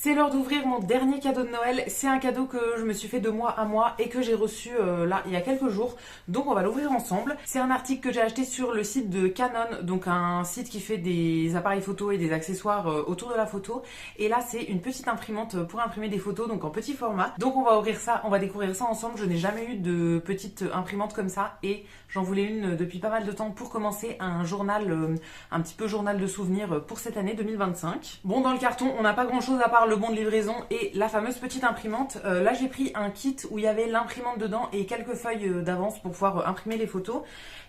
C'est l'heure d'ouvrir mon dernier cadeau de Noël. C'est un cadeau que je me suis fait de mois à mois et que j'ai reçu là il y a quelques jours. Donc on va l'ouvrir ensemble. C'est un article que j'ai acheté sur le site de Canon, donc un site qui fait des appareils photo et des accessoires autour de la photo. Et là c'est une petite imprimante pour imprimer des photos, donc en petit format. Donc on va ouvrir ça, on va découvrir ça ensemble. Je n'ai jamais eu de petite imprimante comme ça et j'en voulais une depuis pas mal de temps pour commencer un journal, un petit peu journal de souvenirs pour cette année 2025. Bon, dans le carton on n'a pas grand chose à part le bon de livraison et la fameuse petite imprimante. Là j'ai pris un kit où il y avait l'imprimante dedans et quelques feuilles d'avance pour pouvoir imprimer les photos.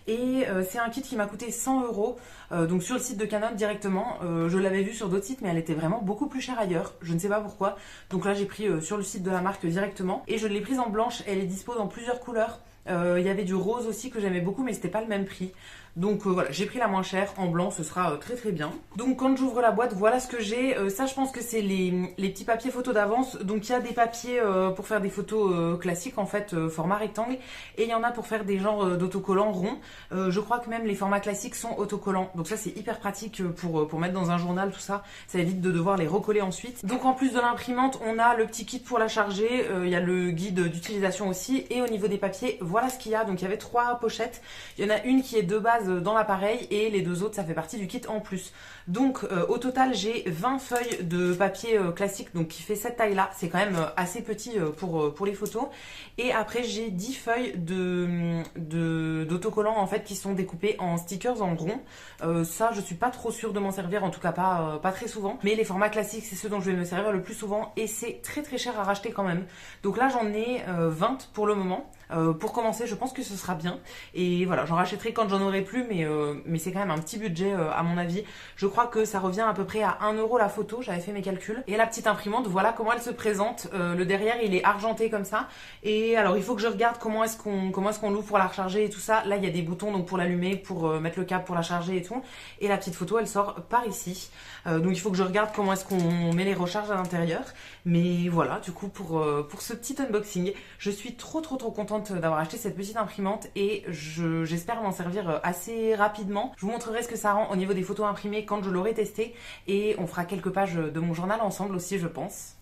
Et c'est un kit qui m'a coûté 100 euros, donc sur le site de Canon directement. Je l'avais vu sur d'autres sites mais elle était vraiment beaucoup plus chère ailleurs, je ne sais pas pourquoi. Donc là j'ai pris sur le site de la marque directement et je l'ai prise en blanche, elle est dispo dans plusieurs couleurs. Il y avait du rose aussi que j'aimais beaucoup mais c'était pas le même prix. Donc voilà, j'ai pris la moins chère en blanc, ce sera très très bien. Donc quand j'ouvre la boîte, voilà ce que j'ai. Ça je pense que c'est les petits papiers photos d'avance. Donc il y a des papiers pour faire des photos classiques en fait, format rectangle. Et il y en a pour faire des genres d'autocollants ronds. Je crois que même les formats classiques sont autocollants. Donc ça c'est hyper pratique pour mettre dans un journal, tout ça. Ça évite de devoir les recoller ensuite. Donc en plus de l'imprimante, on a le petit kit pour la charger. Il y a le guide d'utilisation aussi. Et au niveau des papiers, voilà ce qu'il y a. Donc il y avait 3 pochettes. Il y en a une qui est de base dans l'appareil et les 2 autres ça fait partie du kit en plus. Donc au total j'ai 20 feuilles de papier classique, donc qui fait cette taille là, c'est quand même assez petit pour les photos. Et après j'ai 10 feuilles d'autocollants en fait qui sont découpées en stickers en rond. Ça je suis pas trop sûre de m'en servir, en tout cas pas très souvent, mais les formats classiques c'est ceux dont je vais me servir le plus souvent et c'est très très cher à racheter quand même. Donc là j'en ai 20 pour le moment. Pour commencer je pense que ce sera bien et voilà, j'en rachèterai quand j'en aurai plus, mais c'est quand même un petit budget à mon avis. Je crois que ça revient à peu près à 1 euro la photo, j'avais fait mes calculs. Et la petite imprimante, voilà comment elle se présente. Le derrière il est argenté comme ça. Et alors il faut que je regarde comment est-ce qu'on l'ouvre pour la recharger et tout ça. Là il y a des boutons donc pour l'allumer, pour mettre le câble pour la charger et tout. Et la petite photo elle sort par ici. Donc il faut que je regarde comment est-ce qu'on met les recharges à l'intérieur. Mais voilà, du coup pour ce petit unboxing, je suis trop contente d'avoir acheté cette petite imprimante et j'espère m'en servir assez rapidement. Je vous montrerai ce que ça rend au niveau des photos imprimées quand je l'aurai testé et on fera quelques pages de mon journal ensemble aussi je pense.